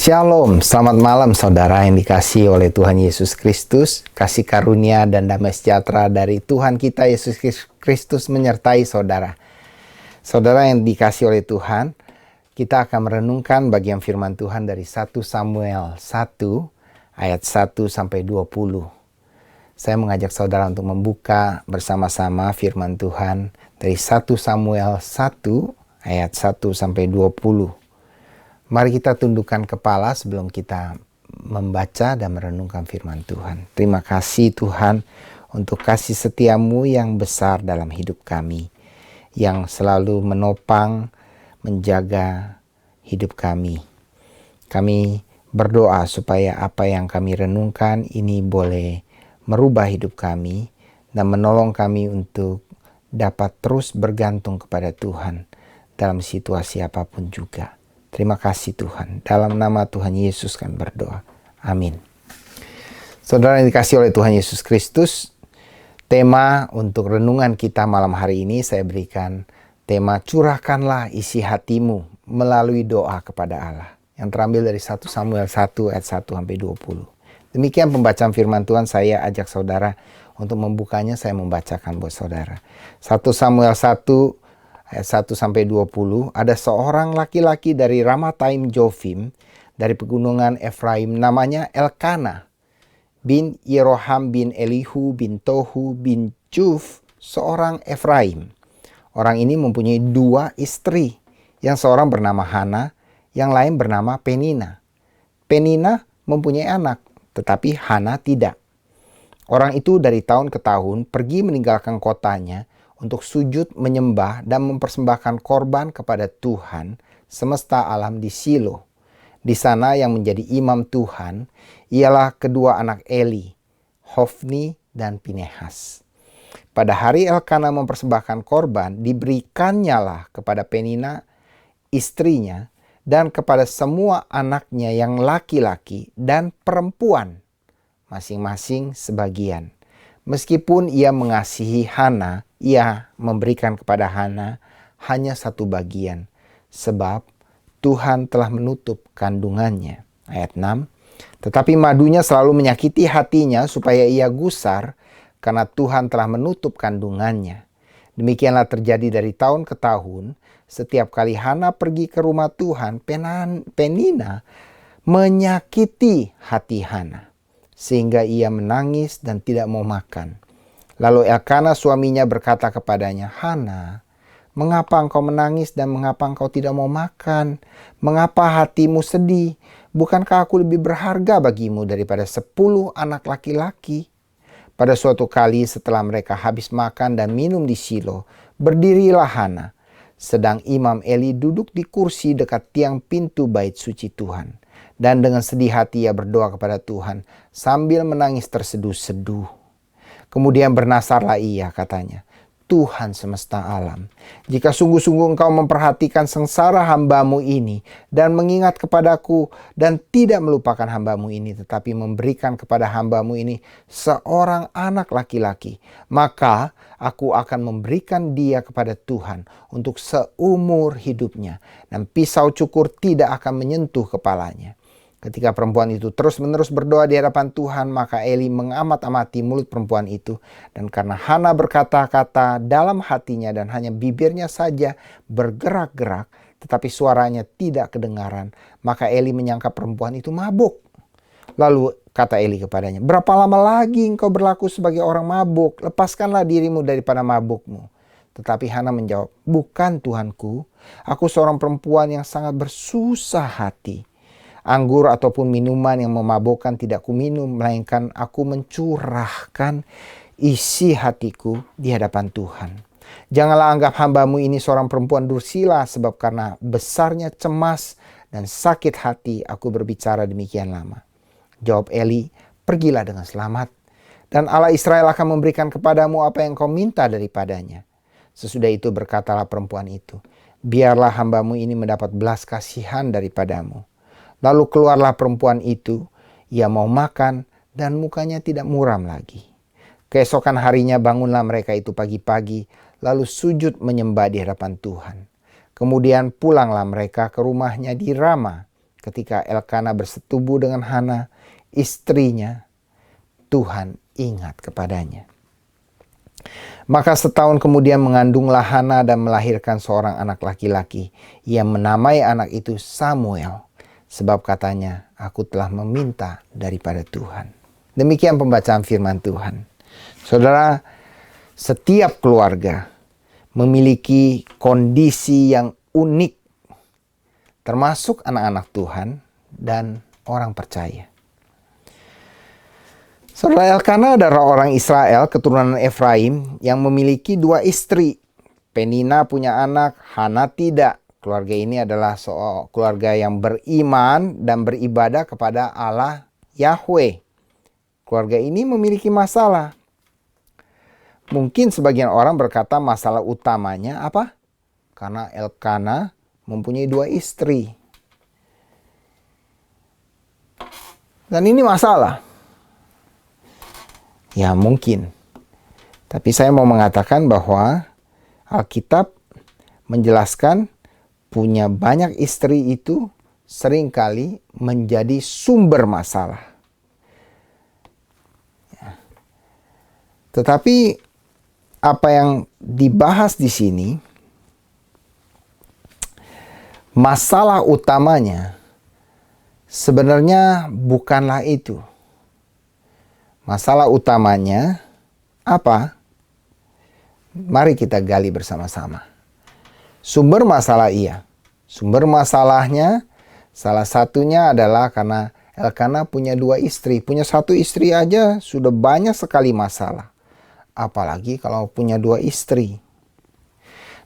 Shalom, selamat malam saudara yang dikasihi oleh Tuhan Yesus Kristus. Kasih karunia dan damai sejahtera dari Tuhan kita Yesus Kristus menyertai saudara. Saudara yang dikasihi oleh Tuhan, kita akan merenungkan bagian firman Tuhan dari 1 Samuel 1 ayat 1 sampai 20. Saya mengajak saudara untuk membuka bersama-sama firman Tuhan dari 1 Samuel 1 ayat 1 sampai 20. Mari kita tundukkan kepala sebelum kita membaca dan merenungkan firman Tuhan. Terima kasih Tuhan untuk kasih setiamu yang besar dalam hidup kami, yang selalu menopang, menjaga hidup kami. Kami berdoa supaya apa yang kami renungkan ini boleh merubah hidup kami dan menolong kami untuk dapat terus bergantung kepada Tuhan dalam situasi apapun juga. Terima kasih Tuhan. Dalam nama Tuhan Yesus kami berdoa. Amin. Saudara yang dikasihi oleh Tuhan Yesus Kristus, tema untuk renungan kita malam hari ini saya berikan tema curahkanlah isi hatimu melalui doa kepada Allah. Yang terambil dari 1 Samuel 1 ayat 1 sampai 20. Demikian pembacaan firman Tuhan, saya ajak saudara untuk membukanya, saya membacakan buat saudara. 1 Samuel 1 ayat 1 sampai 20, ada seorang laki-laki dari Ramataim Jofim dari pegunungan Efraim, namanya Elkana bin Yeroham bin Elihu bin Tohu bin Juf, seorang Efraim. Orang ini mempunyai dua istri, yang seorang bernama Hana, yang lain bernama Penina. Penina mempunyai anak, tetapi Hana tidak. Orang itu dari tahun ke tahun pergi meninggalkan kotanya untuk sujud menyembah dan mempersembahkan korban kepada Tuhan semesta alam di Silo. Di sana yang menjadi imam Tuhan ialah kedua anak Eli, Hofni dan Pinehas. Pada hari Elkana mempersembahkan korban, diberikannya kepada Penina istrinya dan kepada semua anaknya yang laki-laki dan perempuan, masing-masing sebagian. Meskipun ia mengasihi Hana, ia memberikan kepada Hana hanya satu bagian, sebab Tuhan telah menutup kandungannya. Ayat 6. Tetapi madunya selalu menyakiti hatinya supaya ia gusar, karena Tuhan telah menutup kandungannya. Demikianlah terjadi dari tahun ke tahun. Setiap kali Hana pergi ke rumah Tuhan, Penina menyakiti hati Hana, sehingga ia menangis dan tidak mau makan. Lalu Elkana suaminya berkata kepadanya, Hana, mengapa engkau menangis dan mengapa engkau tidak mau makan? Mengapa hatimu sedih? Bukankah aku lebih berharga bagimu daripada 10 anak laki-laki? Pada suatu kali setelah mereka habis makan dan minum di Silo, berdirilah Hana, sedang Imam Eli duduk di kursi dekat tiang pintu bait suci Tuhan. Dan dengan sedih hati ia berdoa kepada Tuhan sambil menangis terseduh-seduh. Kemudian bernasarlah ia, katanya, Tuhan semesta alam, jika sungguh-sungguh engkau memperhatikan sengsara hambamu ini dan mengingat kepadaku dan tidak melupakan hambamu ini, tetapi memberikan kepada hambamu ini seorang anak laki-laki, maka aku akan memberikan dia kepada Tuhan untuk seumur hidupnya, dan pisau cukur tidak akan menyentuh kepalanya. Ketika perempuan itu terus-menerus berdoa di hadapan Tuhan, maka Eli mengamat-amati mulut perempuan itu. Dan karena Hana berkata-kata dalam hatinya dan hanya bibirnya saja bergerak-gerak, tetapi suaranya tidak kedengaran, maka Eli menyangka perempuan itu mabuk. Lalu kata Eli kepadanya, berapa lama lagi engkau berlaku sebagai orang mabuk? Lepaskanlah dirimu daripada mabukmu. Tetapi Hana menjawab, bukan Tuhanku, aku seorang perempuan yang sangat bersusah hati. Anggur ataupun minuman yang memabukkan tidak kuminum, melainkan aku mencurahkan isi hatiku di hadapan Tuhan. Janganlah anggap hambamu ini seorang perempuan dursila, sebab karena besarnya cemas dan sakit hati aku berbicara demikian lama. Jawab Eli, pergilah dengan selamat, dan Allah Israel akan memberikan kepadamu apa yang kau minta daripadanya. Sesudah itu berkatalah perempuan itu, biarlah hambamu ini mendapat belas kasihan daripadamu. Lalu keluarlah perempuan itu, ia mau makan dan mukanya tidak muram lagi. Keesokan harinya bangunlah mereka itu pagi-pagi, lalu sujud menyembah di hadapan Tuhan. Kemudian pulanglah mereka ke rumahnya di Rama, ketika Elkana bersetubuh dengan Hana, istrinya, Tuhan ingat kepadanya. Maka setahun kemudian mengandunglah Hana dan melahirkan seorang anak laki-laki. Ia menamai anak itu Samuel, sebab katanya, aku telah meminta daripada Tuhan. Demikian pembacaan firman Tuhan. Saudara, setiap keluarga memiliki kondisi yang unik, termasuk anak-anak Tuhan dan orang percaya. Saudara, Elkana adalah orang Israel keturunan Efraim yang memiliki 2 istri. Penina punya anak, Hana tidak. Keluarga ini adalah keluarga yang beriman dan beribadah kepada Allah Yahweh. Keluarga ini memiliki masalah. Mungkin sebagian orang berkata masalah utamanya apa? Karena Elkana mempunyai 2 istri. Dan ini masalah. Ya mungkin. Tapi saya mau mengatakan bahwa Alkitab menjelaskan punya banyak istri itu seringkali menjadi sumber masalah. Ya. Tetapi apa yang dibahas di sini, masalah utamanya sebenarnya bukanlah itu. Masalah utamanya apa? Mari kita gali bersama-sama. Sumber masalah iya. Sumber masalahnya salah satunya adalah karena Elkana punya 2 istri. Punya 1 istri aja sudah banyak sekali masalah. Apalagi kalau punya 2 istri.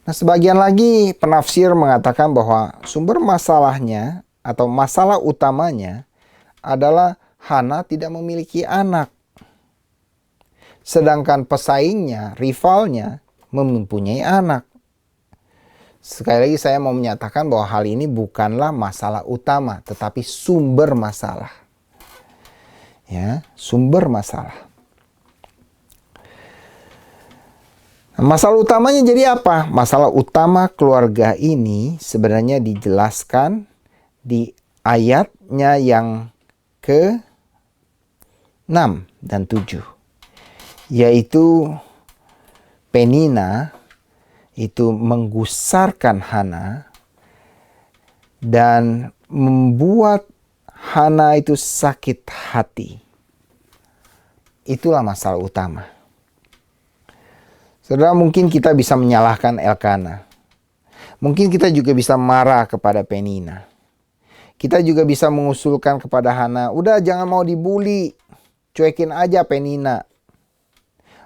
Nah, sebagian lagi penafsir mengatakan bahwa sumber masalahnya atau masalah utamanya adalah Hana tidak memiliki anak. Sedangkan pesaingnya, rivalnya, mempunyai anak. Sekali lagi saya mau menyatakan bahwa hal ini bukanlah masalah utama, tetapi sumber masalah. Ya, sumber masalah. Nah, masalah utamanya jadi apa? Masalah utama keluarga ini sebenarnya dijelaskan di ayatnya yang ke-6 dan 7. Yaitu Penina itu menggusarkan Hana dan membuat Hana itu sakit hati. Itulah masalah utama. Saudara, mungkin kita bisa menyalahkan Elkana. Mungkin kita juga bisa marah kepada Penina. Kita juga bisa mengusulkan kepada Hana, udah jangan mau dibully, cuekin aja Penina.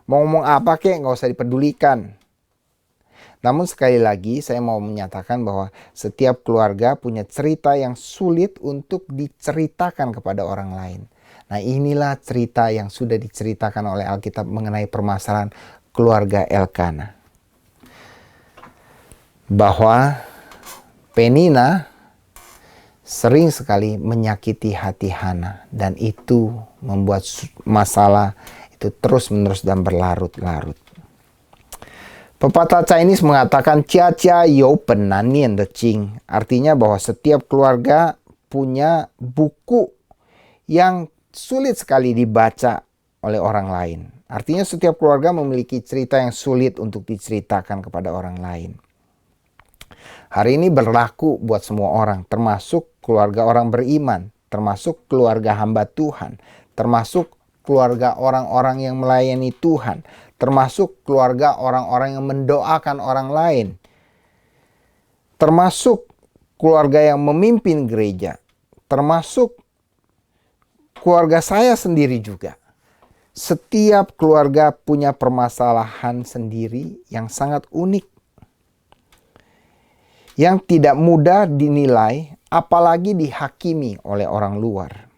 Mau ngomong apa kek, nggak usah dipedulikan. Namun sekali lagi saya mau menyatakan bahwa setiap keluarga punya cerita yang sulit untuk diceritakan kepada orang lain. Nah, inilah cerita yang sudah diceritakan oleh Alkitab mengenai permasalahan keluarga Elkana. Bahwa Penina sering sekali menyakiti hati Hana dan itu membuat masalah itu terus-menerus dan berlarut-larut. Pepatah Chinese mengatakan cia-cia you penanian de cing. Artinya bahwa setiap keluarga punya buku yang sulit sekali dibaca oleh orang lain. Artinya setiap keluarga memiliki cerita yang sulit untuk diceritakan kepada orang lain. Hari ini berlaku buat semua orang, termasuk keluarga orang beriman, termasuk keluarga hamba Tuhan, termasuk keluarga orang-orang yang melayani Tuhan, termasuk keluarga orang-orang yang mendoakan orang lain, termasuk keluarga yang memimpin gereja, termasuk keluarga saya sendiri juga. Setiap keluarga punya permasalahan sendiri yang sangat unik, yang tidak mudah dinilai, apalagi dihakimi oleh orang luar.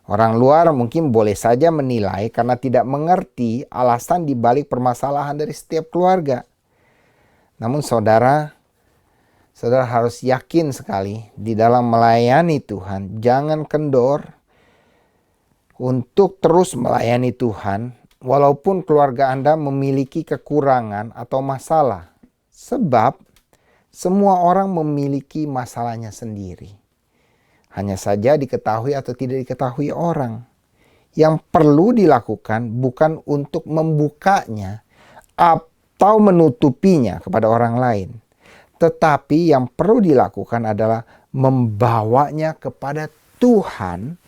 Orang luar mungkin boleh saja menilai karena tidak mengerti alasan di balik permasalahan dari setiap keluarga. Namun saudara harus yakin sekali di dalam melayani Tuhan. Jangan kendor untuk terus melayani Tuhan walaupun keluarga Anda memiliki kekurangan atau masalah. Sebab semua orang memiliki masalahnya sendiri. hanya saja diketahui atau tidak diketahui orang. Yang perlu dilakukan bukan untuk membukanya atau menutupinya kepada orang lain, tetapi yang perlu dilakukan adalah membawanya kepada Tuhan,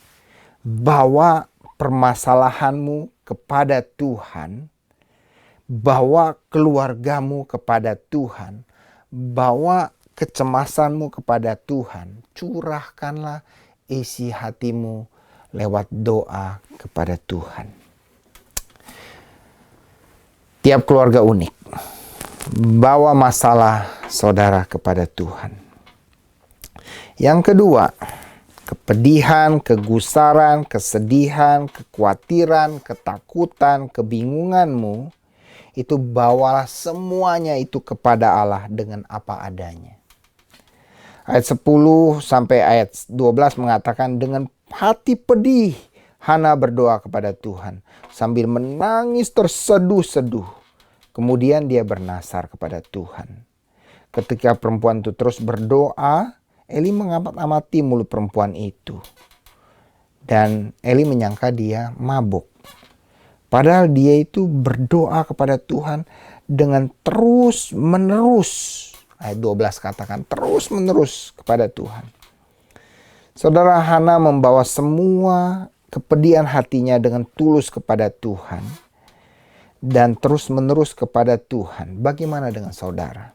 bawa permasalahanmu kepada Tuhan, bawa keluargamu kepada Tuhan, bawa kecemasanmu kepada Tuhan. Curahkanlah isi hatimu lewat doa kepada Tuhan. Tiap keluarga unik. Bawa masalah saudara kepada Tuhan. Yang kedua, kepedihan, kegusaran, kesedihan, kekhawatiran, ketakutan, kebingunganmu, itu bawalah semuanya itu kepada Allah dengan apa adanya. Ayat 10 sampai ayat 12 mengatakan, dengan hati pedih Hana berdoa kepada Tuhan sambil menangis terseduh-seduh. Kemudian dia bernasar kepada Tuhan. Ketika perempuan itu terus berdoa, Eli mengamati mulut perempuan itu. Dan Eli menyangka dia mabuk. Padahal dia itu berdoa kepada Tuhan dengan terus menerus. Ayat 12 katakan terus menerus kepada Tuhan. Saudara, Hana membawa semua kepedihan hatinya dengan tulus kepada Tuhan. Dan terus menerus kepada Tuhan. Bagaimana dengan saudara?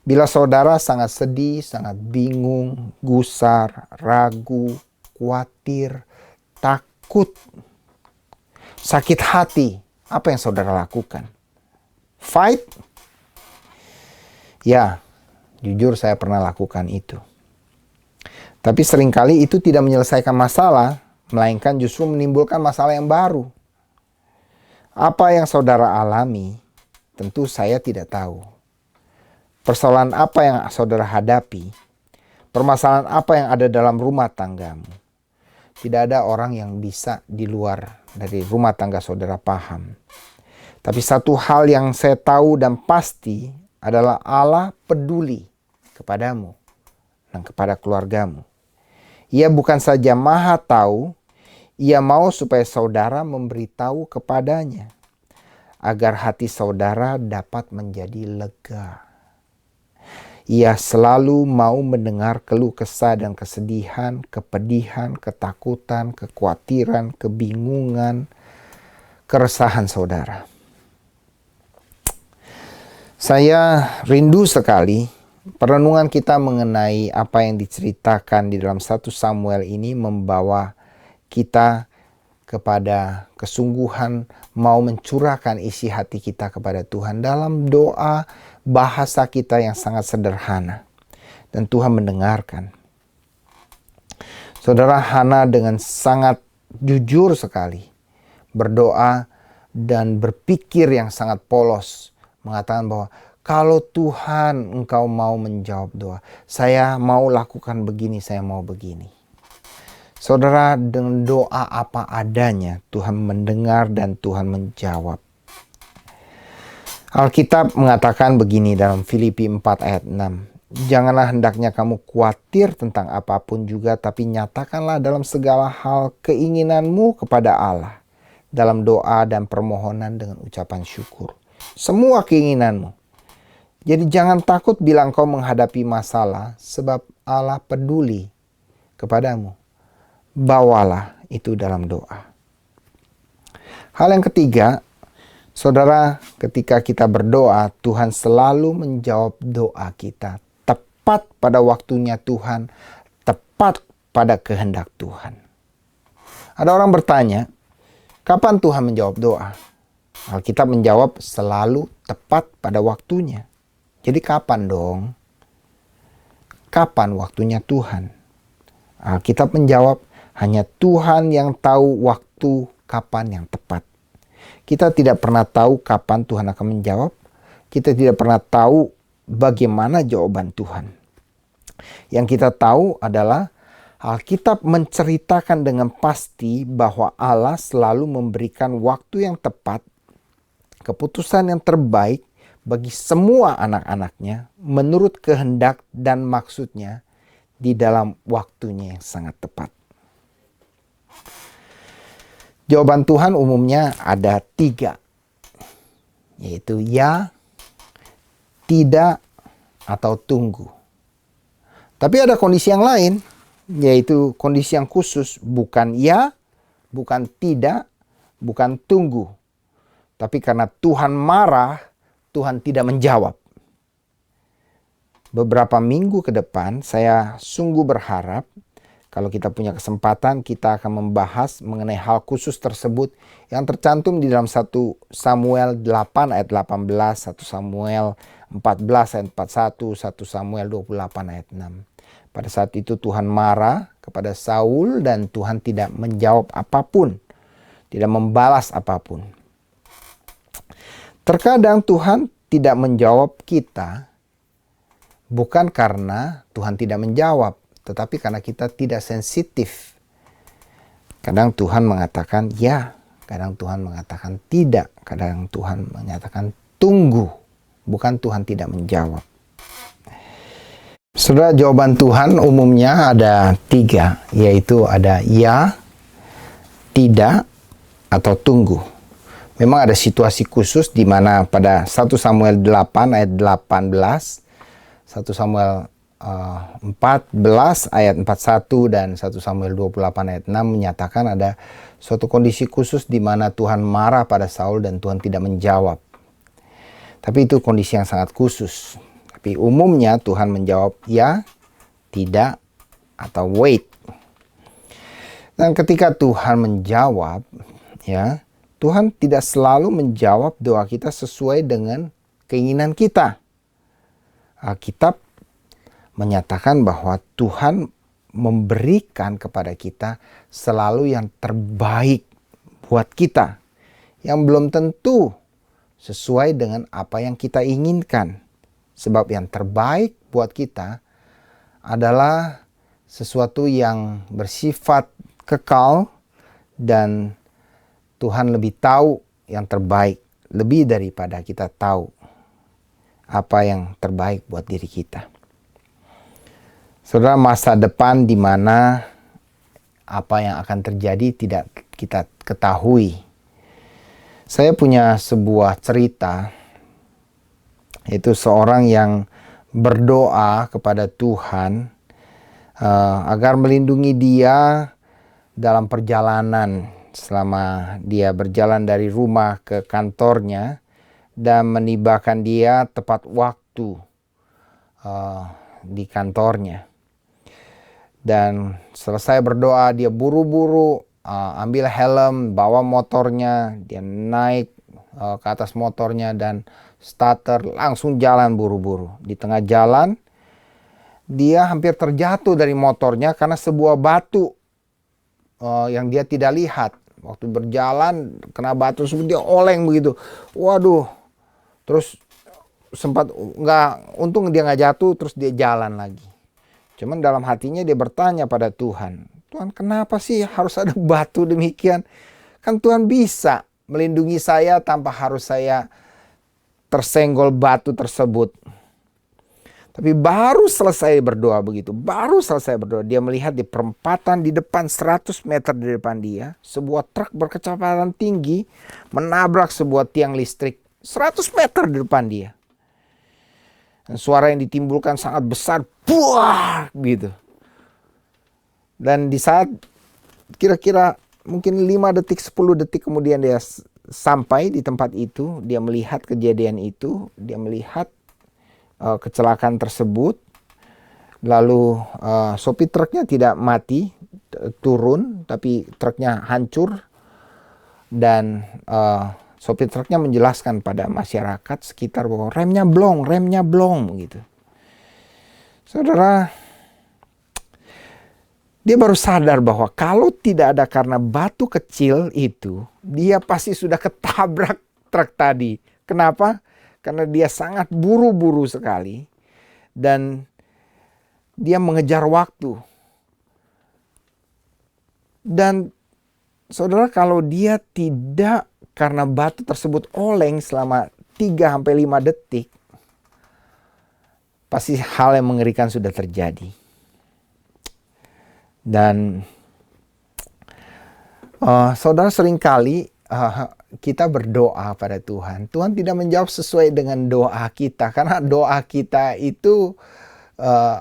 Bila saudara sangat sedih, sangat bingung, gusar, ragu, khawatir, takut, sakit hati, apa yang saudara lakukan? Fight? Ya, jujur saya pernah lakukan itu. Tapi seringkali itu tidak menyelesaikan masalah, melainkan justru menimbulkan masalah yang baru. Apa yang saudara alami, tentu saya tidak tahu. Persoalan apa yang saudara hadapi, permasalahan apa yang ada dalam rumah tanggamu. Tidak ada orang yang bisa di luar dari rumah tangga saudara paham. Tapi satu hal yang saya tahu dan pasti adalah Allah peduli kepadamu dan kepada keluargamu. Ia bukan saja maha tahu, ia mau supaya saudara memberitahu kepadanya, agar hati saudara dapat menjadi lega. Ia selalu mau mendengar keluh kesah dan kesedihan, kepedihan, ketakutan, kekhawatiran, kebingungan, keresahan saudara. Saya rindu sekali perenungan kita mengenai apa yang diceritakan di dalam 1 Samuel ini membawa kita kepada kesungguhan mau mencurahkan isi hati kita kepada Tuhan dalam doa bahasa kita yang sangat sederhana. Dan Tuhan mendengarkan. Saudara, Hana dengan sangat jujur sekali berdoa dan berpikir yang sangat polos. Mengatakan bahwa kalau Tuhan engkau mau menjawab doa, saya mau lakukan begini, saya mau begini. Saudara, dengan doa apa adanya, Tuhan mendengar dan Tuhan menjawab. Alkitab mengatakan begini dalam Filipi 4 ayat 6. Janganlah hendaknya kamu khawatir tentang apapun juga, tapi nyatakanlah dalam segala hal keinginanmu kepada Allah, dalam doa dan permohonan dengan ucapan syukur. Semua keinginanmu. Jadi jangan takut bila engkau menghadapi masalah, sebab Allah peduli kepadamu. Bawalah itu dalam doa. Hal yang ketiga, saudara, ketika kita berdoa, Tuhan selalu menjawab doa kita. Tepat pada waktunya Tuhan, tepat pada kehendak Tuhan. Ada orang bertanya, kapan Tuhan menjawab doa? Alkitab menjawab selalu tepat pada waktunya. Jadi kapan dong? Kapan waktunya Tuhan? Alkitab menjawab, hanya Tuhan yang tahu waktu kapan yang tepat. Kita tidak pernah tahu kapan Tuhan akan menjawab. Kita tidak pernah tahu bagaimana jawaban Tuhan. Yang kita tahu adalah Alkitab menceritakan dengan pasti bahwa Allah selalu memberikan waktu yang tepat, keputusan yang terbaik bagi semua anak-anaknya menurut kehendak dan maksudnya di dalam waktunya yang sangat tepat. Jawaban Tuhan umumnya ada 3, yaitu ya, tidak, atau tunggu. Tapi ada kondisi yang lain, yaitu kondisi yang khusus, bukan ya, bukan tidak, bukan tunggu. Tapi karena Tuhan marah, Tuhan tidak menjawab. Beberapa minggu ke depan, saya sungguh berharap kalau kita punya kesempatan, kita akan membahas mengenai hal khusus tersebut yang tercantum di dalam 1 Samuel 8 ayat 18, 1 Samuel 14 ayat 41, 1 Samuel 28 ayat 6. Pada saat itu Tuhan marah kepada Saul dan Tuhan tidak menjawab apapun, tidak membalas apapun. Terkadang Tuhan tidak menjawab kita bukan karena Tuhan tidak menjawab, tetapi karena kita tidak sensitif. Kadang Tuhan mengatakan ya, kadang Tuhan mengatakan tidak, kadang Tuhan menyatakan tunggu, bukan Tuhan tidak menjawab. Saudara, jawaban Tuhan umumnya ada 3, yaitu ada ya, tidak, atau tunggu. Memang ada situasi khusus di mana pada 1 Samuel 8 ayat 18, 1 Samuel 14 ayat 41 dan 1 Samuel 28 ayat 6 menyatakan ada suatu kondisi khusus di mana Tuhan marah pada Saul dan Tuhan tidak menjawab. Tapi itu kondisi yang sangat khusus. Tapi umumnya Tuhan menjawab ya, tidak, atau wait. Dan ketika Tuhan menjawab, ya, Tuhan tidak selalu menjawab doa kita sesuai dengan keinginan kita. Alkitab menyatakan bahwa Tuhan memberikan kepada kita selalu yang terbaik buat kita, yang belum tentu sesuai dengan apa yang kita inginkan. Sebab yang terbaik buat kita adalah sesuatu yang bersifat kekal dan Tuhan lebih tahu yang terbaik, lebih daripada kita tahu apa yang terbaik buat diri kita. Saudara, masa depan di mana apa yang akan terjadi tidak kita ketahui. Saya punya sebuah cerita, yaitu seorang yang berdoa kepada Tuhan agar melindungi dia dalam perjalanan selama dia berjalan dari rumah ke kantornya dan menibakan dia tepat waktu di kantornya. Dan selesai berdoa, dia buru-buru ambil helm, bawa motornya, dia naik ke atas motornya dan starter, langsung jalan buru-buru. Di tengah jalan, dia hampir terjatuh dari motornya karena sebuah batu yang dia tidak lihat. Waktu berjalan, kena batu tersebut, dia oleng begitu. Waduh, terus sempat untung dia nggak jatuh, terus dia jalan lagi. Cuman dalam hatinya dia bertanya pada Tuhan, Tuhan, kenapa sih harus ada batu demikian? Kan Tuhan bisa melindungi saya tanpa harus saya tersenggol batu tersebut. Tapi baru selesai berdoa begitu, dia melihat di perempatan di depan 100 meter di depan dia, sebuah truk berkecepatan tinggi menabrak sebuah tiang listrik 100 meter di depan dia. Dan suara yang ditimbulkan sangat besar, buah gitu. Dan di saat kira-kira mungkin 5 detik, 10 detik kemudian dia sampai di tempat itu, dia melihat kejadian itu, dia melihat kecelakaan tersebut. Lalu sopir truknya tidak mati, turun, tapi truknya hancur. Dan sopir truknya menjelaskan pada masyarakat sekitar bahwa remnya blong gitu. Saudara, dia baru sadar bahwa kalau tidak ada karena batu kecil itu, dia pasti sudah ketabrak truk tadi. Kenapa? Karena dia sangat buru-buru sekali dan dia mengejar waktu. Dan saudara, kalau dia tidak karena batu tersebut oleng selama 3-5 detik, pasti hal yang mengerikan sudah terjadi. Dan saudara, seringkali kita berdoa pada Tuhan. Tuhan tidak menjawab sesuai dengan doa kita, karena doa kita itu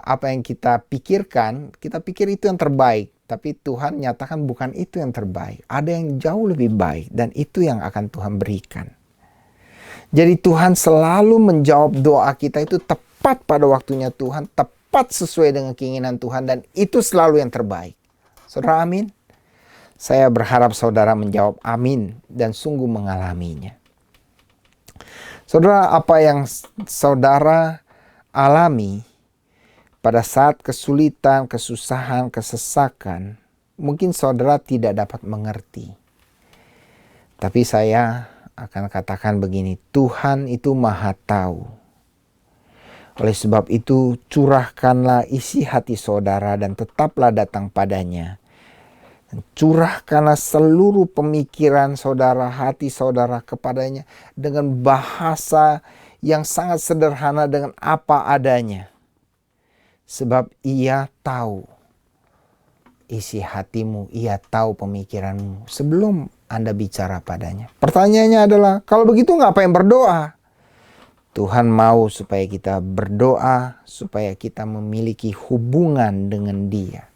apa yang kita pikirkan, kita pikir itu yang terbaik. Tapi Tuhan nyatakan bukan itu yang terbaik. Ada yang jauh lebih baik, dan itu yang akan Tuhan berikan. Jadi Tuhan selalu menjawab doa kita itu tepat pada waktunya Tuhan, tepat sesuai dengan keinginan Tuhan, dan itu selalu yang terbaik. Saudara, amin? Saya berharap saudara menjawab amin dan sungguh mengalaminya. Saudara, apa yang saudara alami pada saat kesulitan, kesusahan, kesesakan, mungkin saudara tidak dapat mengerti. Tapi saya akan katakan begini, Tuhan itu Maha Tahu. Oleh sebab itu, curahkanlah isi hati saudara dan tetaplah datang padanya. Curahkanlah seluruh pemikiran saudara, hati saudara kepadanya dengan bahasa yang sangat sederhana, dengan apa adanya. Sebab Ia tahu isi hatimu, Ia tahu pemikiranmu sebelum Anda bicara padanya. Pertanyaannya adalah, kalau begitu ngapain berdoa? Tuhan mau supaya kita berdoa, supaya kita memiliki hubungan dengan Dia.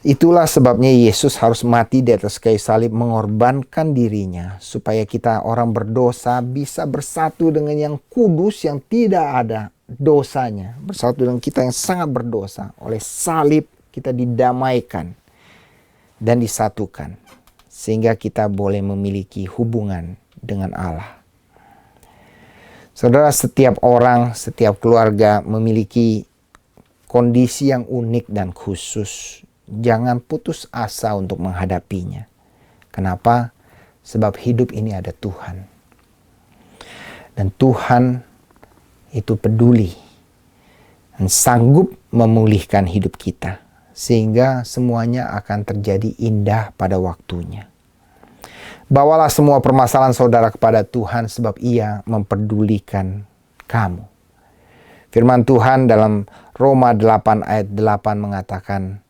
Itulah sebabnya Yesus harus mati di atas kayu salib, mengorbankan dirinya, supaya kita orang berdosa bisa bersatu dengan yang kudus, yang tidak ada dosanya. Bersatu dengan kita yang sangat berdosa. Oleh salib kita didamaikan dan disatukan, sehingga kita boleh memiliki hubungan dengan Allah. Saudara, setiap orang, setiap keluarga memiliki kondisi yang unik dan khusus. Jangan putus asa untuk menghadapinya. Kenapa? Sebab hidup ini ada Tuhan. Dan Tuhan itu peduli dan sanggup memulihkan hidup kita, sehingga semuanya akan terjadi indah pada waktunya. Bawalah semua permasalahan saudara kepada Tuhan, sebab Ia mempedulikan kamu. Firman Tuhan dalam Roma 8 ayat 8 mengatakan,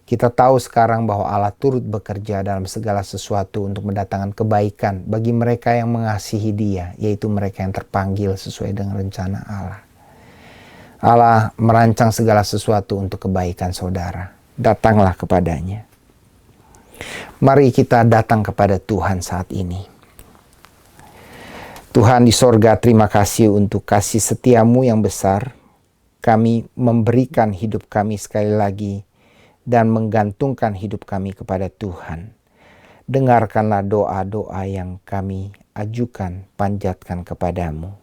kita tahu sekarang bahwa Allah turut bekerja dalam segala sesuatu untuk mendatangkan kebaikan bagi mereka yang mengasihi Dia, yaitu mereka yang terpanggil sesuai dengan rencana Allah. Allah merancang segala sesuatu untuk kebaikan saudara. Datanglah kepadanya. Mari kita datang kepada Tuhan saat ini. Tuhan di sorga, terima kasih untuk kasih setiamu yang besar. Kami memberikan hidup kami sekali lagi dan menggantungkan hidup kami kepada Tuhan. Dengarkanlah doa-doa yang kami ajukan, panjatkan kepadamu.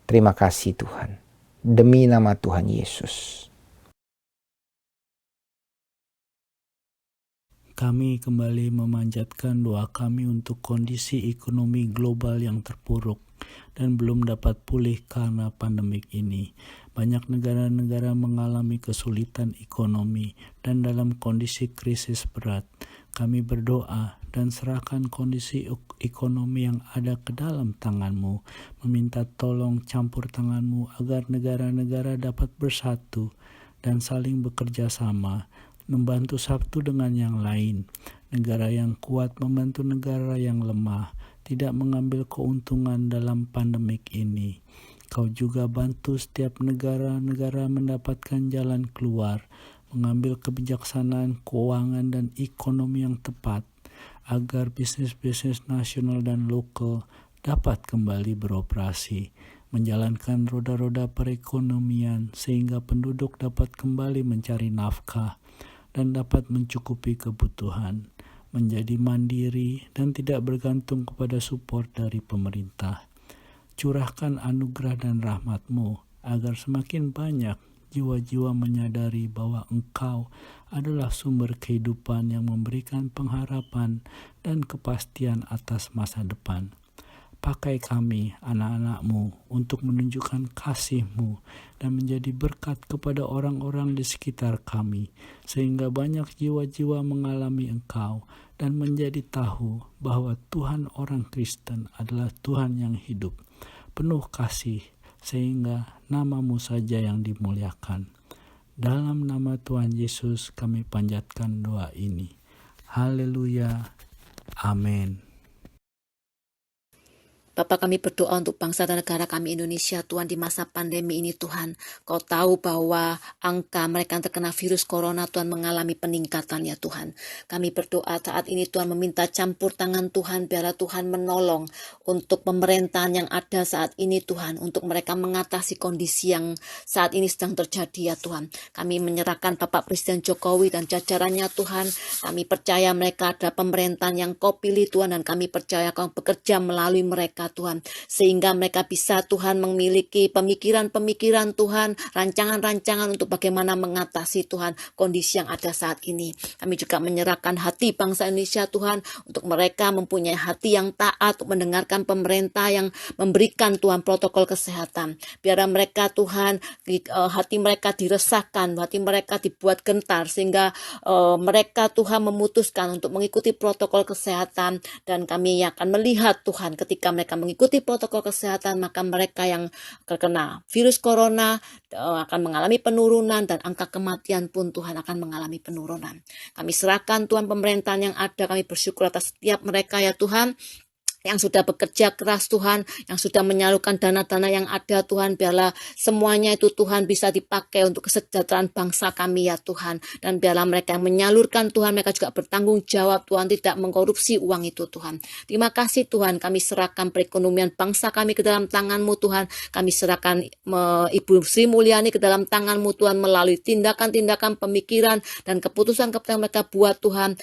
Terima kasih Tuhan. Demi nama Tuhan Yesus. Kami kembali memanjatkan doa kami untuk kondisi ekonomi global yang terpuruk dan belum dapat pulih karena pandemik ini. Banyak negara-negara mengalami kesulitan ekonomi dan dalam kondisi krisis berat. Kami berdoa dan serahkan kondisi ekonomi yang ada ke dalam tangan-Mu, meminta tolong campur tangan-Mu agar negara-negara dapat bersatu dan saling bekerja sama, membantu satu dengan yang lain. Negara yang kuat membantu negara yang lemah, tidak mengambil keuntungan dalam pandemik ini. Kau juga bantu setiap negara-negara mendapatkan jalan keluar, mengambil kebijaksanaan keuangan dan ekonomi yang tepat, agar bisnis-bisnis nasional dan lokal dapat kembali beroperasi, menjalankan roda-roda perekonomian sehingga penduduk dapat kembali mencari nafkah dan dapat mencukupi kebutuhan, menjadi mandiri dan tidak bergantung kepada support dari pemerintah. Curahkan anugerah dan rahmat-Mu agar semakin banyak jiwa-jiwa menyadari bahwa Engkau adalah sumber kehidupan yang memberikan pengharapan dan kepastian atas masa depan. Pakai kami, anak-anak-Mu, untuk menunjukkan kasih-Mu dan menjadi berkat kepada orang-orang di sekitar kami, sehingga banyak jiwa-jiwa mengalami Engkau dan menjadi tahu bahwa Tuhan orang Kristen adalah Tuhan yang hidup, penuh kasih, sehingga nama-Mu saja yang dimuliakan. Dalam nama Tuhan Yesus kami panjatkan doa ini. Haleluya. Amin. Bapa, kami berdoa untuk bangsa dan negara kami Indonesia, Tuhan, di masa pandemi ini, Tuhan. Kau tahu bahwa angka mereka yang terkena virus corona, Tuhan, mengalami peningkatan, ya Tuhan. Kami berdoa saat ini, Tuhan, meminta campur tangan Tuhan, biarlah Tuhan menolong untuk pemerintahan yang ada saat ini, Tuhan, untuk mereka mengatasi kondisi yang saat ini sedang terjadi, ya Tuhan. Kami menyerahkan Bapak Presiden Jokowi dan jajarannya, Tuhan. Kami percaya mereka adalah pemerintahan yang Kau pilih, Tuhan, dan kami percaya Kau bekerja melalui mereka, Tuhan, sehingga mereka bisa, Tuhan, memiliki pemikiran-pemikiran, Tuhan, rancangan-rancangan untuk bagaimana mengatasi, Tuhan, kondisi yang ada saat ini. Kami juga menyerahkan hati bangsa Indonesia, Tuhan, untuk mereka mempunyai hati yang taat, untuk mendengarkan pemerintah yang memberikan, Tuhan, protokol kesehatan. Biar mereka, Tuhan, hati mereka diresahkan, hati mereka dibuat gentar, sehingga mereka, Tuhan, memutuskan untuk mengikuti protokol kesehatan, dan kami akan melihat, Tuhan, ketika mereka mengikuti protokol kesehatan, maka mereka yang terkena virus corona akan mengalami penurunan, dan angka kematian pun, Tuhan, akan mengalami penurunan. Kami serahkan, Tuhan, pemerintahan yang ada, kami bersyukur atas setiap mereka, ya Tuhan, yang sudah bekerja keras, Tuhan, yang sudah menyalurkan dana-dana yang ada, Tuhan. Biarlah semuanya itu, Tuhan, bisa dipakai untuk kesejahteraan bangsa kami, ya Tuhan. Dan biarlah mereka yang menyalurkan, Tuhan, mereka juga bertanggung jawab, Tuhan, tidak mengkorupsi uang itu, Tuhan. Terima kasih, Tuhan, kami serahkan perekonomian bangsa kami ke dalam tangan-Mu, Tuhan. Kami serahkan Ibu Sri Mulyani ke dalam tangan-Mu, Tuhan, melalui tindakan-tindakan pemikiran dan keputusan-keputusan yang mereka buat, Tuhan.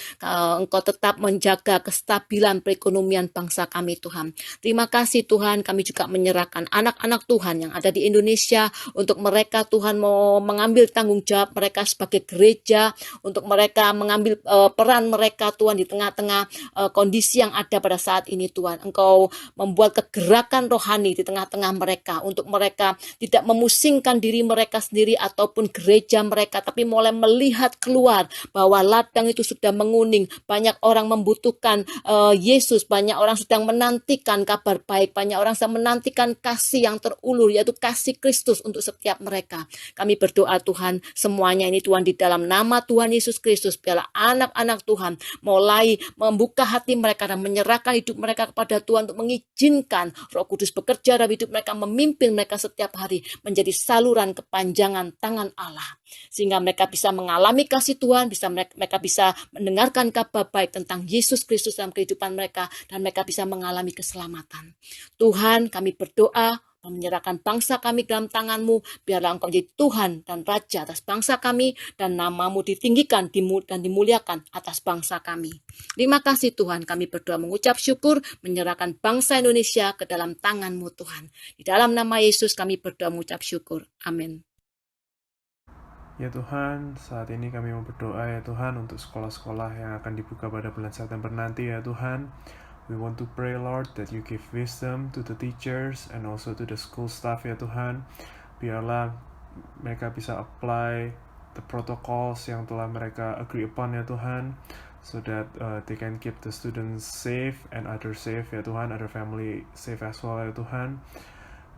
Engkau tetap menjaga kestabilan perekonomian bangsa kami, Tuhan. Terima kasih, Tuhan. Kami juga menyerahkan anak-anak Tuhan yang ada di Indonesia, untuk mereka, Tuhan, mau mengambil tanggung jawab mereka sebagai gereja, untuk mereka mengambil peran mereka, Tuhan, di tengah-tengah kondisi yang ada pada saat ini, Tuhan. Engkau membuat kegerakan rohani di tengah-tengah mereka, untuk mereka tidak memusingkan diri mereka sendiri ataupun gereja mereka, tapi mulai melihat keluar bahwa ladang itu sudah menguning. Banyak orang membutuhkan Yesus, banyak orang sudah menantikan kabar baik, banyak orang sedang menantikan kasih yang terulur, yaitu kasih Kristus untuk setiap mereka. Kami berdoa, Tuhan, semuanya ini, Tuhan, di dalam nama Tuhan Yesus Kristus, biarlah anak-anak Tuhan mulai membuka hati mereka dan menyerahkan hidup mereka kepada Tuhan, untuk mengizinkan Roh Kudus bekerja dalam hidup mereka, memimpin mereka setiap hari menjadi saluran kepanjangan tangan Allah, sehingga mereka bisa mengalami kasih Tuhan, mereka bisa mendengarkan kabar baik tentang Yesus Kristus dalam kehidupan mereka, dan mereka bisa mengalami keselamatan. Tuhan, kami berdoa menyerahkan bangsa kami dalam tangan-Mu, biarlah Engkau menjadi Tuhan dan Raja atas bangsa kami, dan nama-Mu ditinggikan dan dimuliakan atas bangsa kami. Terima kasih, Tuhan. Kami berdoa mengucap syukur, menyerahkan bangsa Indonesia ke dalam tangan-Mu, Tuhan. Di dalam nama Yesus kami berdoa mengucap syukur. Amin. Ya Tuhan, saat ini kami mau berdoa, ya Tuhan, untuk sekolah-sekolah yang akan dibuka pada bulan September nanti, ya Tuhan. We want to pray, Lord, that you give wisdom to the teachers and also to the school staff, ya Tuhan. Biarlah mereka bisa apply the protocols yang telah mereka agree upon, ya Tuhan, so that they can keep the students safe and others safe, ya Tuhan, other family safe as well, ya Tuhan.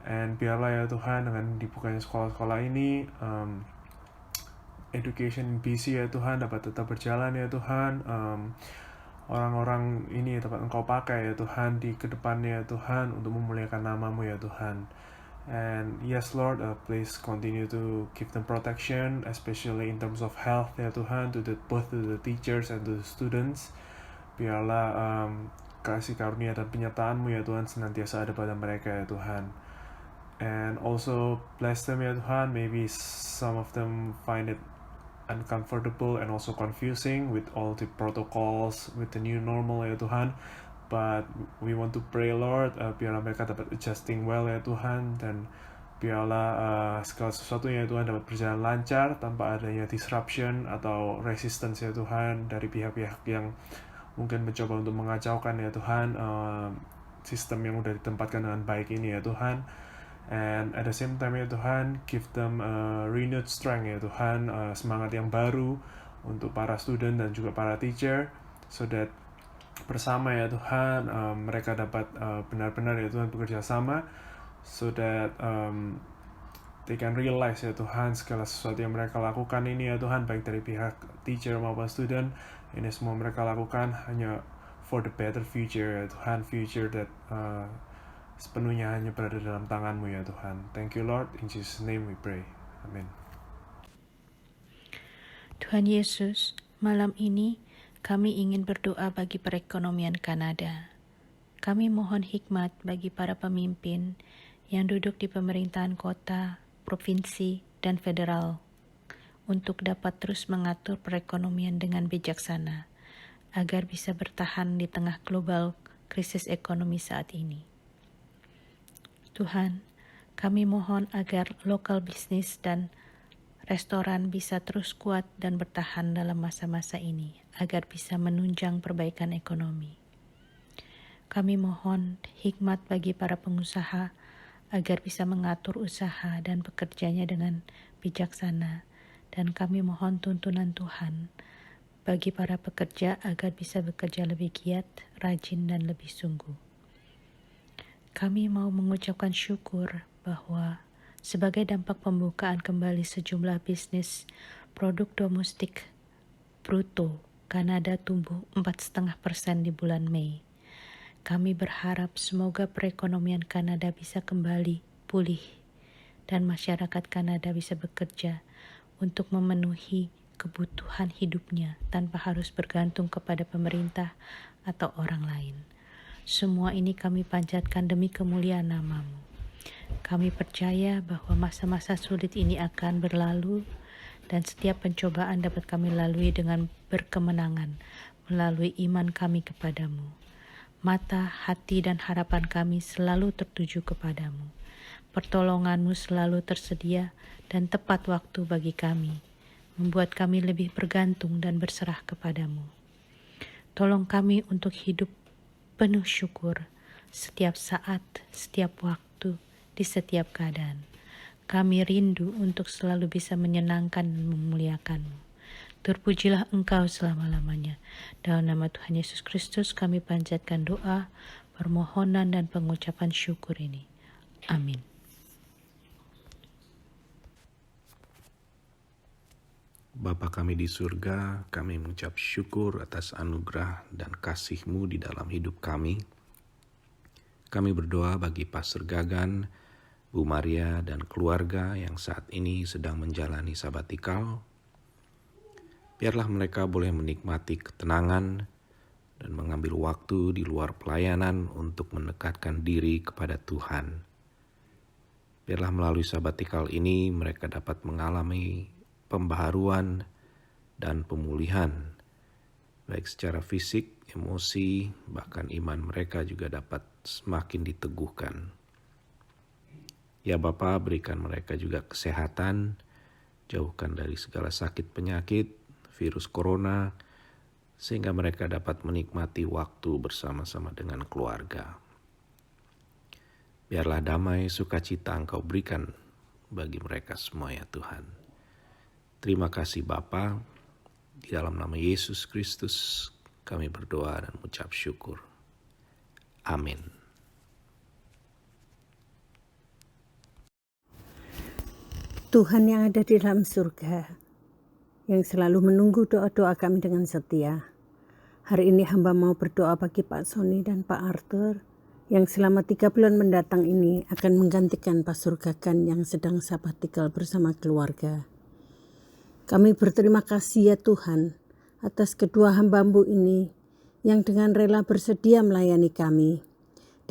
And biarlah, ya Tuhan, dengan dibukanya sekolah-sekolah ini, education in BC, ya Tuhan, dapat tetap berjalan, ya Tuhan. Orang-orang ini dapat Engkau pakai, ya Tuhan, di kedepannya, ya Tuhan, untuk memuliakan nama-Mu, ya Tuhan. And yes, Lord, please continue to give them protection, especially in terms of health, ya Tuhan, both to the teachers and to the students. Biarlah kasih karunia dan penyertaan-Mu, ya Tuhan, senantiasa ada pada mereka, ya Tuhan. And also bless them, ya Tuhan. Maybe some of them find it uncomfortable and also confusing with all the protocols, with the new normal, ya Tuhan. But we want to pray, Lord, biarlah mereka dapat adjusting well, ya Tuhan, dan biarlah segala sesuatunya, ya Tuhan, dapat berjalan lancar tanpa adanya disruption atau resistance, ya Tuhan, dari pihak-pihak yang mungkin mencoba untuk mengacaukan, ya Tuhan, sistem yang udah ditempatkan dengan baik ini, ya Tuhan. And at the same time, ya Tuhan, give them renewed strength, ya Tuhan, semangat yang baru untuk para student dan juga para teacher, so that bersama, ya Tuhan, mereka dapat benar-benar, ya Tuhan, bekerja sama, so that they can realize ya Tuhan segala sesuatu yang mereka lakukan ini ya Tuhan, baik dari pihak teacher maupun student, ini semua mereka lakukan hanya for the better future ya Tuhan, future that sepenuhnya hanya berada dalam tangan-Mu ya Tuhan. Thank you Lord, in Jesus name we pray, amin. Tuhan Yesus, malam ini kami ingin berdoa bagi perekonomian Kanada. Kami mohon hikmat bagi para pemimpin yang duduk di pemerintahan kota, provinsi, dan federal untuk dapat terus mengatur perekonomian dengan bijaksana agar bisa bertahan di tengah global krisis ekonomi saat ini. Tuhan, kami mohon agar lokal bisnis dan restoran bisa terus kuat dan bertahan dalam masa-masa ini agar bisa menunjang perbaikan ekonomi. Kami mohon hikmat bagi para pengusaha agar bisa mengatur usaha dan pekerjanya dengan bijaksana, dan kami mohon tuntunan Tuhan bagi para pekerja agar bisa bekerja lebih giat, rajin, dan lebih sungguh. Kami mau mengucapkan syukur bahwa sebagai dampak pembukaan kembali sejumlah bisnis, produk domestik bruto Kanada tumbuh 4,5% di bulan Mei. Kami berharap semoga perekonomian Kanada bisa kembali pulih dan masyarakat Kanada bisa bekerja untuk memenuhi kebutuhan hidupnya tanpa harus bergantung kepada pemerintah atau orang lain. Semua ini kami panjatkan demi kemuliaan nama-Mu. Kami percaya bahwa masa-masa sulit ini akan berlalu dan setiap pencobaan dapat kami lalui dengan berkemenangan melalui iman kami kepadamu. Mata, hati, dan harapan kami selalu tertuju kepadamu. Pertolongan-Mu selalu tersedia dan tepat waktu bagi kami, membuat kami lebih bergantung dan berserah kepadamu. Tolong kami untuk hidup penuh syukur setiap saat, setiap waktu, di setiap keadaan. Kami rindu untuk selalu bisa menyenangkan dan memuliakan-Mu. Terpujilah Engkau selama-lamanya. Dalam nama Tuhan Yesus Kristus kami panjatkan doa, permohonan, dan pengucapan syukur ini. Amin. Bapa kami di surga, kami mengucap syukur atas anugerah dan kasih-Mu di dalam hidup kami. Kami berdoa bagi Pastor Gagan, Bu Maria, dan keluarga yang saat ini sedang menjalani sabatikal. Biarlah mereka boleh menikmati ketenangan dan mengambil waktu di luar pelayanan untuk mendekatkan diri kepada Tuhan. Biarlah melalui sabatikal ini mereka dapat mengalami pembaharuan dan pemulihan, baik secara fisik, emosi, bahkan iman mereka juga dapat semakin diteguhkan. Ya Bapa, berikan mereka juga kesehatan, jauhkan dari segala sakit penyakit, virus corona, sehingga mereka dapat menikmati waktu bersama-sama dengan keluarga. Biarlah damai, sukacita Engkau berikan bagi mereka semua ya Tuhan. Terima kasih Bapa, di dalam nama Yesus Kristus kami berdoa dan mengucap syukur. Amin. Tuhan yang ada di dalam surga, yang selalu menunggu doa-doa kami dengan setia. Hari ini hamba mau berdoa bagi Pak Sony dan Pak Arthur yang selama 3 bulan mendatang ini akan menggantikan Pastor Gagan yang sedang sabatikal bersama keluarga. Kami berterima kasih ya Tuhan atas kedua hamba-Mu ini yang dengan rela bersedia melayani kami.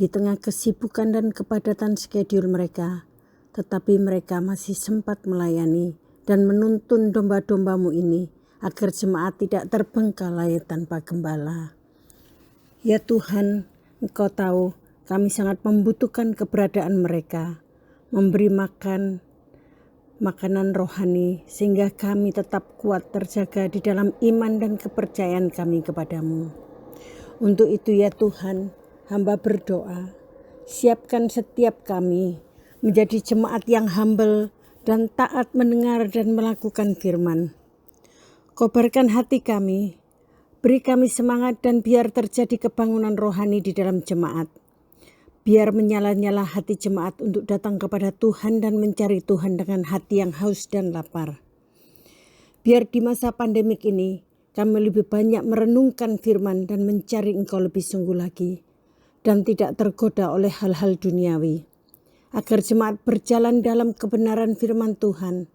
Di tengah kesibukan dan kepadatan schedule mereka, tetapi mereka masih sempat melayani dan menuntun domba-domba-Mu ini agar jemaat tidak terbengkalai tanpa gembala. Ya Tuhan, Engkau tahu kami sangat membutuhkan keberadaan mereka, memberi makanan rohani sehingga kami tetap kuat terjaga di dalam iman dan kepercayaan kami kepadamu. Untuk itu ya Tuhan, hamba berdoa, siapkan setiap kami menjadi jemaat yang humble dan taat mendengar dan melakukan firman. Kobarkan hati kami, beri kami semangat dan biar terjadi kebangunan rohani di dalam jemaat. Biar menyala-nyala hati jemaat untuk datang kepada Tuhan dan mencari Tuhan dengan hati yang haus dan lapar. Biar di masa pandemik ini kami lebih banyak merenungkan firman dan mencari Engkau lebih sungguh lagi dan tidak tergoda oleh hal-hal duniawi. Agar jemaat berjalan dalam kebenaran firman Tuhan,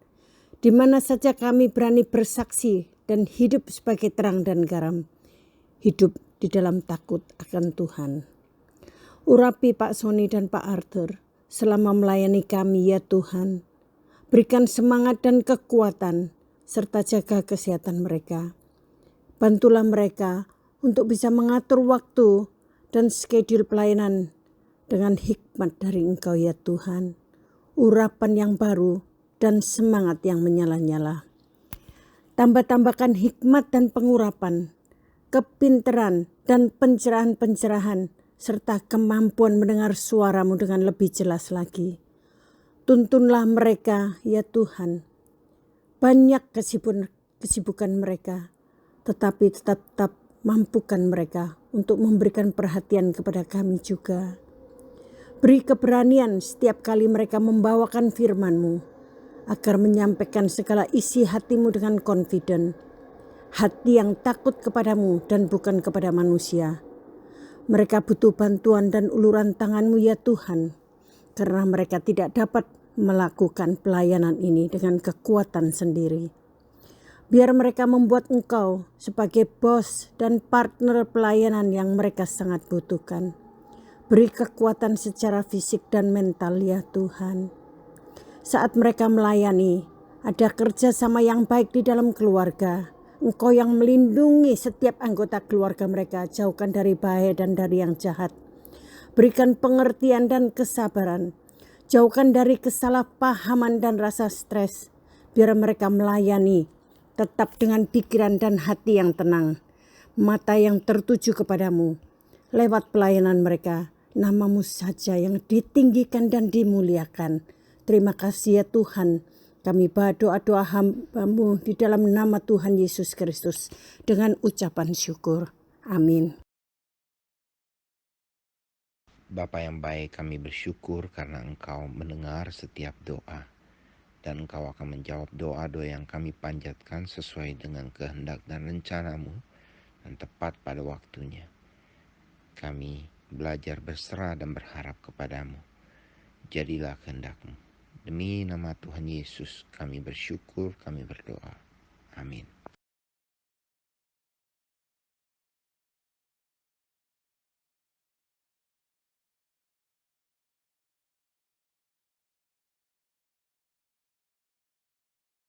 di mana saja kami berani bersaksi dan hidup sebagai terang dan garam. Hidup di dalam takut akan Tuhan. Urapi Pak Sony dan Pak Arthur selama melayani kami ya Tuhan. Berikan semangat dan kekuatan serta jaga kesehatan mereka. Bantulah mereka untuk bisa mengatur waktu dan schedule pelayanan dengan hikmat dari Engkau ya Tuhan. Urapan yang baru dan semangat yang menyala-nyala. Tambah-tambahkan hikmat dan pengurapan, kepinteran dan pencerahan-pencerahan, serta kemampuan mendengar suara-Mu dengan lebih jelas lagi. Tuntunlah mereka ya Tuhan. Banyak kesibukan mereka, tetapi tetap mampukan mereka untuk memberikan perhatian kepada kami juga. Beri keberanian setiap kali mereka membawakan firman-Mu, agar menyampaikan segala isi hati-Mu dengan confident. Hati yang takut kepadamu dan bukan kepada manusia. Mereka butuh bantuan dan uluran tangan-Mu ya Tuhan, karena mereka tidak dapat melakukan pelayanan ini dengan kekuatan sendiri. Biar mereka membuat Engkau sebagai bos dan partner pelayanan yang mereka sangat butuhkan. Beri kekuatan secara fisik dan mental ya Tuhan. Saat mereka melayani, ada kerjasama yang baik di dalam keluarga. Engkau yang melindungi setiap anggota keluarga mereka, jauhkan dari bahaya dan dari yang jahat. Berikan pengertian dan kesabaran. Jauhkan dari kesalahpahaman dan rasa stres. Biar mereka melayani tetap dengan pikiran dan hati yang tenang. Mata yang tertuju kepadamu. Lewat pelayanan mereka, nama-Mu saja yang ditinggikan dan dimuliakan. Terima kasih ya Tuhan. Kami berdoa hamba-Mu di dalam nama Tuhan Yesus Kristus dengan ucapan syukur. Amin. Bapa yang baik, kami bersyukur karena Engkau mendengar setiap doa. Dan Engkau akan menjawab doa-doa yang kami panjatkan sesuai dengan kehendak dan rencana-Mu dan tepat pada waktunya. Kami belajar berserah dan berharap kepadamu. Jadilah kehendak-Mu. Demi nama Tuhan Yesus kami bersyukur, kami berdoa. Amin.